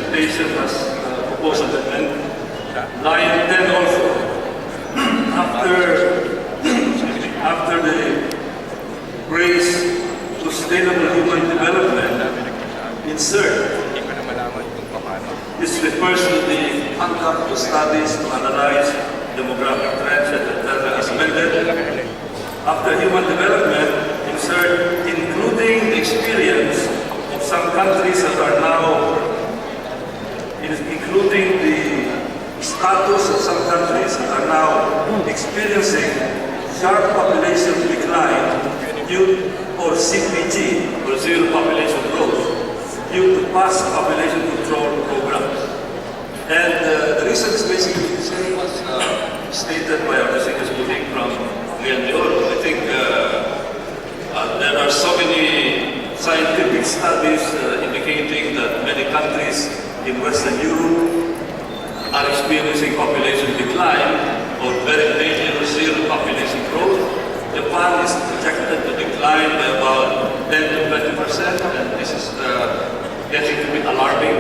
presentation as proposed amendment. Line 10 also. After the praise to sustainable human development, insert. This refers to the conduct of studies to analyze demographic trends and as amended. After human development, insert including the experience of some countries that are now, including the status of some countries that are now experiencing sharp population decline due or CPG, or zero population growth, due to past population control programs. And the reason is basically the same as stated by our distinguished colleague from Leandro. I think there are so many scientific studies indicating that many countries in Western Europe are experiencing population decline or very major zero population growth. Japan is projected to decline by about 10 to 20%, and this is getting to be alarming.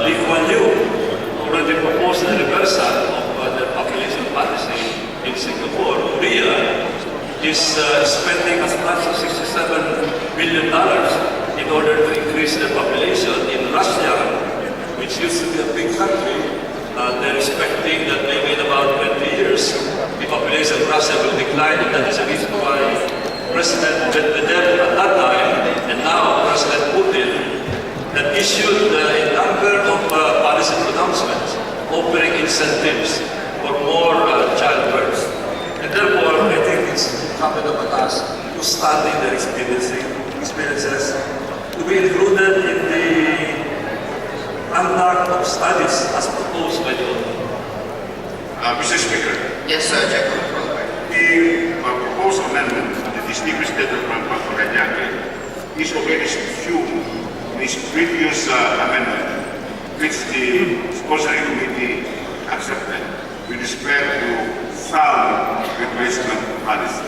Lee Kuan Yew already proposed a reversal of the population policy in Singapore. Korea is spending as much as $67 billion in order to increase their population. In Russia, which used to be a big country, they're expecting that maybe in about 20 years, the population of Russia will decline, and that is the reason why President Medvedev at that time, and now President Putin, had issued a number of policy pronouncements offering incentives for more childbirth. And therefore, I think it's incumbent upon us to study their experiences, to be included in the conduct of studies as proposed by the author. Mr. Speaker. Yes, sir, Jacob. The proposed amendment of the distinguished letter from Paranaque is already subsumed in his previous amendment, which the sponsoring committee accepted with respect to sound replacement policy.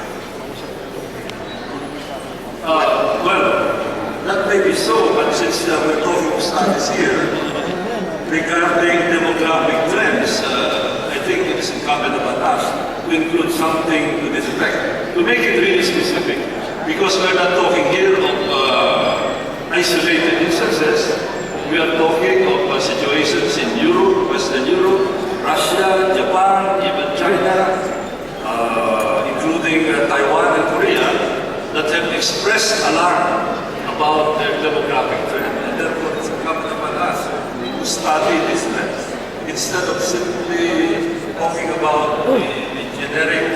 Well, that may be so, but since we're talking of studies here regarding demographic trends, I think it is incumbent upon us to include something to this effect, to make it really specific, because we're not talking here of isolated instances. We are talking of situations in Europe, Western Europe, Russia, Japan, even China, including Taiwan and Korea, that have expressed alarm about their demographic trend, and therefore it's incumbent upon us to study these trends instead of simply talking about the generic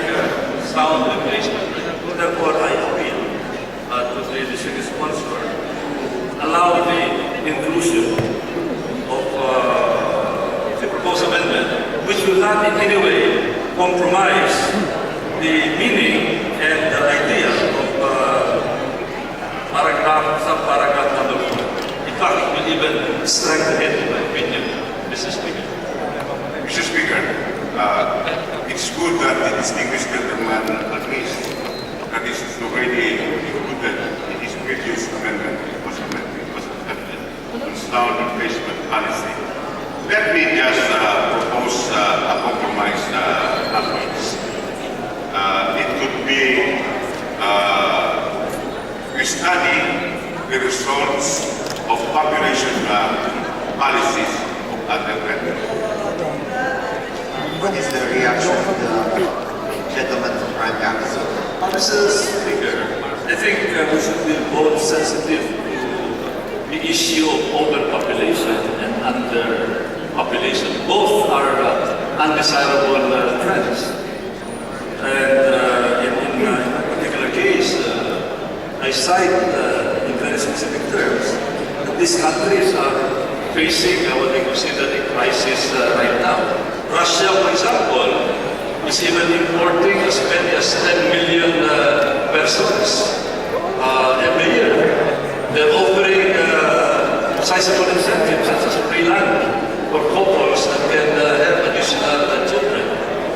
sound replacement. Therefore, I appeal to the distinguished sponsor to allow the inclusion of the proposed amendment, which will not in any way compromise the meaning and the idea of subparagraph number 4. In fact, it will even strengthen it, in my opinion, Mr. Speaker. Mr. Speaker, it's good that the distinguished gentleman agrees that this is already included in his previous amendment. It was accepted on sound replacement policy. Let me just propose a compromise approach. It could be we study the results of population policies of other countries. What is the reaction of the gentleman from Prime Council? Mr. Speaker, I think we should be both sensitive to the issue of overpopulation and underpopulation. Both are undesirable trends. And in a particular case, I cite in very specific terms that these countries are facing what they consider a crisis right now. Russia, for example, is even importing as many as 10 million persons every year. They're offering sizable incentives such as free land for couples that can have additional children.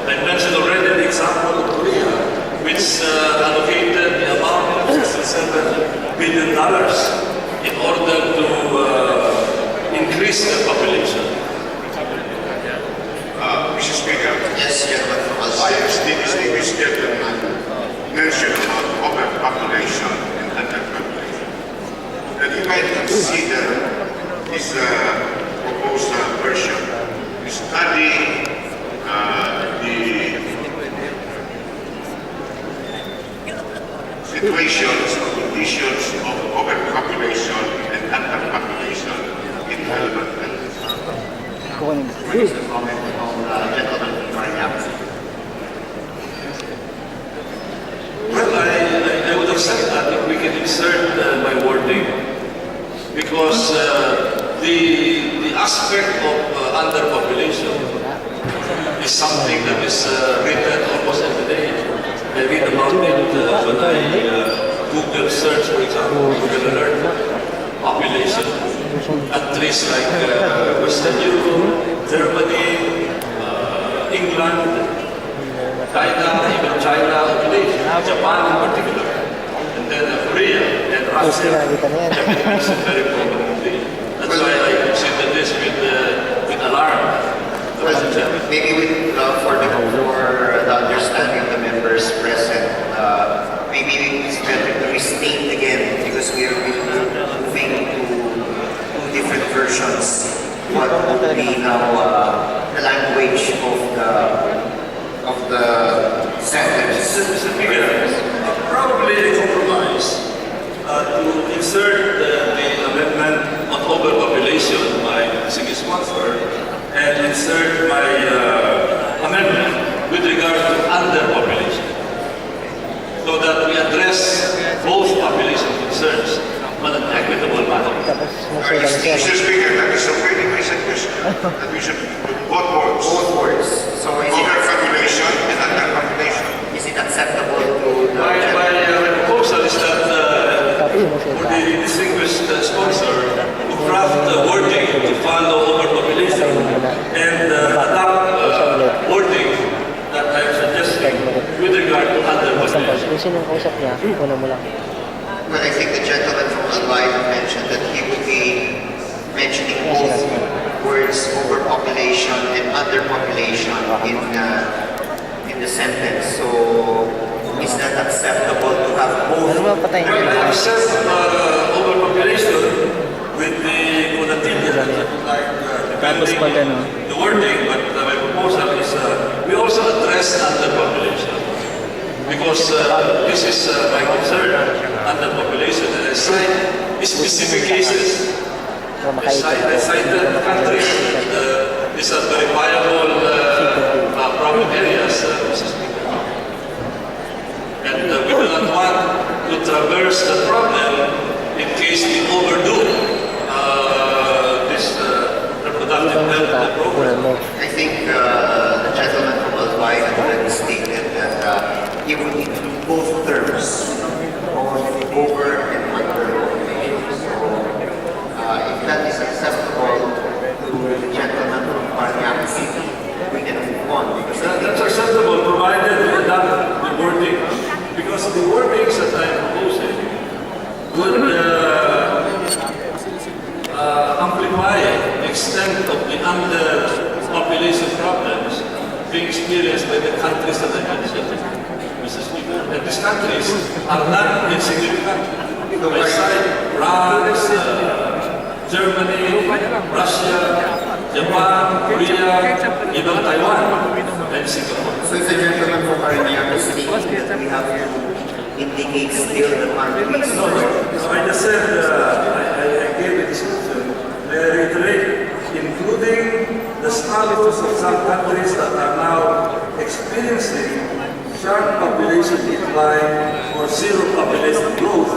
I mentioned already the example of Korea, which allocated the amount of $67 billion in order to increase increase their population. Mr. Speaker, Yes, gentleman from I Albay. the distinguished gentleman mentioned about overpopulation and underpopulation. That you might consider this proposed version to study the situations or conditions of overpopulation and underpopulation in relevant countries. What is the comment from gentleman from Paranaque? Well, I would have said that if we can insert my wording, because the aspect of underpopulation is something that is written almost every day. I read about it when I Google search, for example, Google Alert, population, countries like Western Europe, Germany, England, China, even China, Japan in particular, and then Korea and Russia. Japanese is very prominently. That's why I consider this with alarm. Well, maybe for the understanding of the members present, maybe it's better to restate again because we are moving to two different versions. What would be now the language of the sentence? Mr. Speaker, probably a compromise to insert the amendment on overpopulation by Sige sponsor and insert my amendment with regard to underpopulation, so that we address both population concerns on an equitable manner. Mr. Speaker, that is a very my suggestion that we should put both words. Both words. So Overpopulation and underpopulation. is it acceptable to the My proposal is that for the distinguished sponsor to craft wording to follow overpopulation and adopt wording that I'm suggesting with regard to underpopulation. Kung sino kausap niya, una mo lang. Well, I think the gentleman from Albay mentioned that he would be mentioning both words overpopulation and underpopulation in the sentence. So, is that acceptable to have both? Ano ba patay Well, I accept overpopulation with the connotation, like Tapos pag depending ano, the wording, but my proposal is we also address underpopulation. Because this is my concern, underpopulation, and I cite specific cases. I cited countries that these are very viable problem areas, Mr. Speaker. And we do not want to traverse the problem in case we overdo this reproductive health program. I think the gentleman from Albay had already stated that he would include both terms, both over and under population. So, if that is acceptable to the gentleman from Paranaque City, we can move on. Because I think That's acceptable, provided we adopt the wording, because the wordings that I'm proposing would amplify the extent of the underpopulation problems being experienced by the countries that I mentioned, Mr. Speaker. And these countries are not insignificant. I cite France, Germany, Russia, Japan, Korea, even Taiwan, and Singapore. so if the gentleman from Paranaque City that we have to indicate still the countries. No, I just said, I gave a description. I reiterate, including the status of some countries that are now experiencing sharp population decline or zero population growth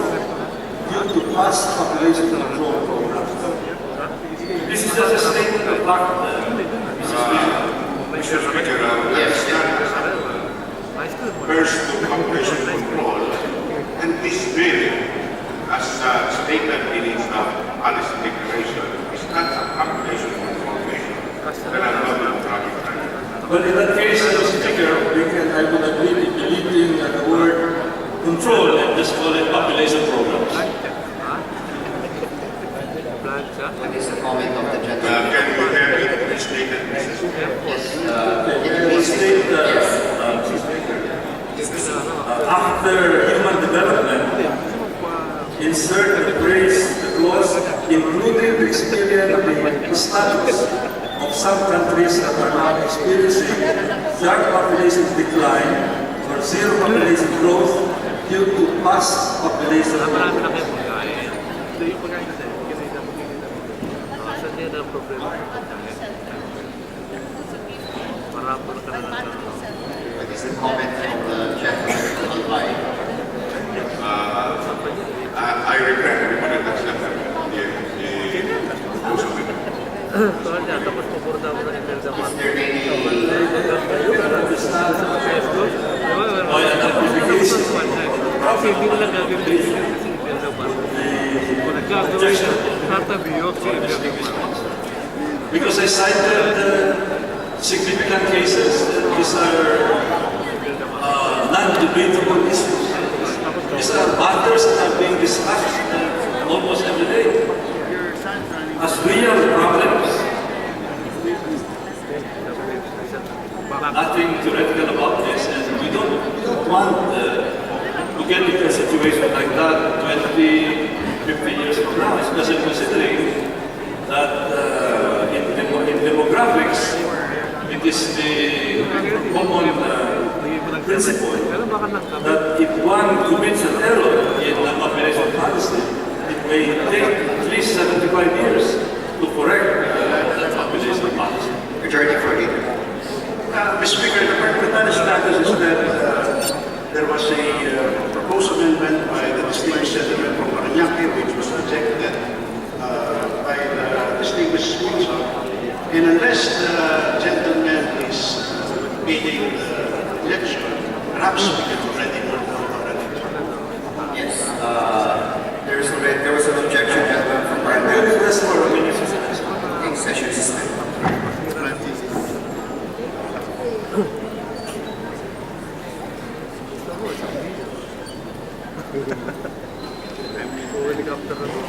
due to past population control programs. This is just a statement of fact, Mr. Speaker. Mr. Speaker, Yes. first to population control, and this bill, as stated in its policy declaration, is not a population control measure. There are no traffic drivers. But in that case, Mr. Speaker, I would agree with deleting the word control and just call it population programs. What is the comment of of the gentleman. Can you have it restated, Mrs. Yes, State, yes. after human development, insert the phrase, the clause, including the experience, the status of some countries that are now experiencing sharp population decline or zero population growth due to past population Marami growth. na kayo pagkain. Ito yung pagkain kasi. Kinita mo. Saan din ang problema ng pagkain? Marami na ka na lang. What is the comment from the gentleman online? I regret we couldn't accept the proposal. Soal niya, tapos pupunta mo na email sa Is mga. there any Oh, yeah, amplification. Kasi hindi nila gagawin kasi email sa mga. Kung nagkagawin siya, tatabiyok si email sa mga. Because I cited significant cases that these are non-debatable issues. These are matters that are being discussed almost every day as real problems. Nothing theoretical about this, and we don't want to get into a situation like that 20, 50 years from now, especially considering that in demographics, it is the common principle that if one commits an error in the population policy, it may take at least 75 years to correct that population policy. majority for leader? Mr. Speaker, the parliamentary status is that there was a proposed amendment by the distinguished gentleman from Parañaque, which was rejected by the distinguished sponsor. And unless the gentleman is meeting the election, perhaps we can already move on it. Yes, there was an objection, gentleman from I Parliament. request for a minute. Okay, session is suspended. Helicopter na doon.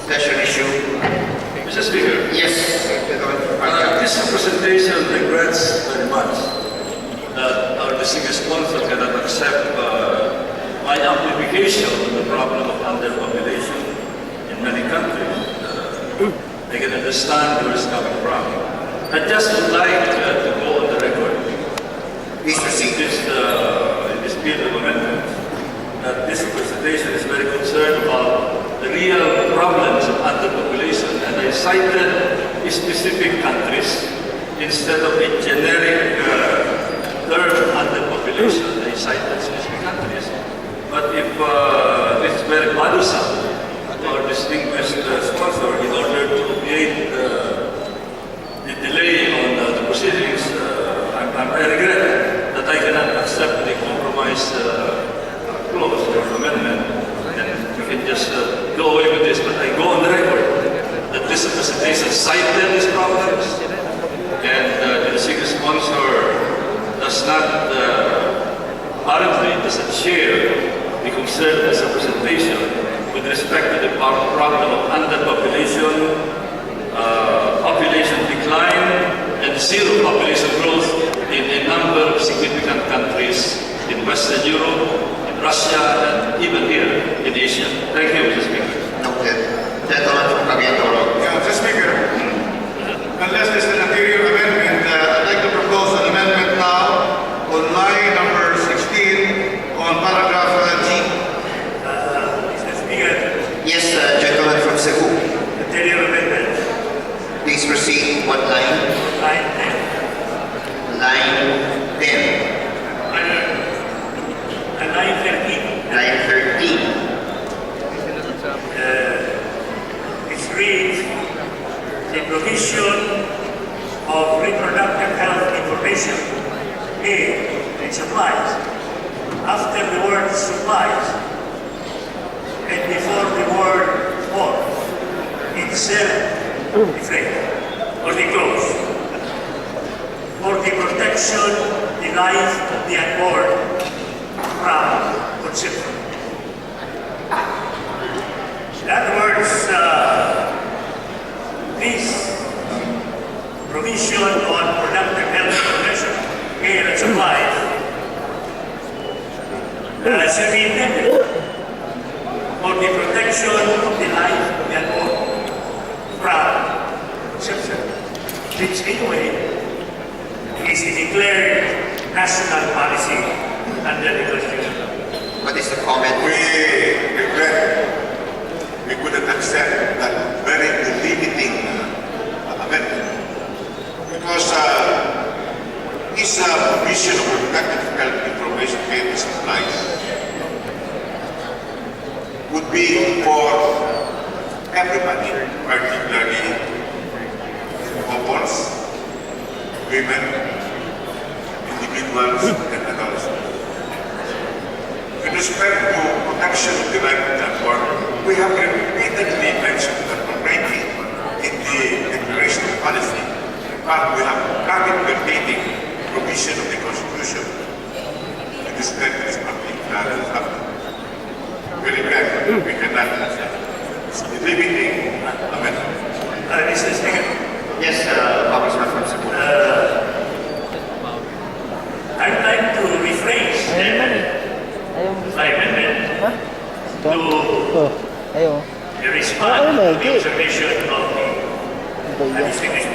Session issue. Mr. Speaker, Yes, this representation regrets very much that our distinguished sponsor cannot accept my amplification of the problem of underpopulation in many countries. I can understand where it's coming from. I just would like to go on the record please proceed. in this bill of amendment that this presentation is very concerned about the real problems of underpopulation, and I cited specific countries instead of a generic term underpopulation. I cited specific countries. But if this is very bothersome to our distinguished sponsor in order to create the delay on the proceedings, I regret that I cannot accept the compromise clause or amendment, and we can just go away with this. But I go on the record that this presentation cited these problems, and the distinguished sponsor does not apparently doesn't share the concern as a presentation with respect to the problem of underpopulation, population decline, and zero population growth in a number of significant countries in Western Europe, in Russia, and even here in Asia. Thank you, Mr. Speaker. Noted. Gentleman from Cagayan de Oro. Yeah, Mr. Speaker, unless there's an anterior amendment, I'd like to propose an amendment now on line number 16 on paragraph G. Mr. Speaker, Yes, gentleman from Cebu. anterior amendment, Please proceed. What line? line Line 10. 10, and line 13. Line 13. It reads, the provision of reproductive health information, it supplies. After the word supplies, and before the word for, insert the phrase, or the clause, for the protection, the life of the unborn from conception. In other words, this provision on productive health information here and supplies should be intended for the protection of the life of the unborn from conception, which anyway is a declared national policy under the Constitution. What is the comment? We regret we couldn't accept that very limiting amendment because this provision of reproductive health information being supplies would be for everybody, particularly couples, women, individuals, and adolescents. With respect to protection of the right of the unborn, we have repeatedly mentioned that already in the declaration of policy. In fact, we have carried pertaining provision of the Constitution in this country's public happening. We regret we cannot accept the limiting amendment. Mr. Speaker, Yes, Congressman from Cebu. I'd like to rephrase my amendment to Ayaw. respond to the observation of the distinguished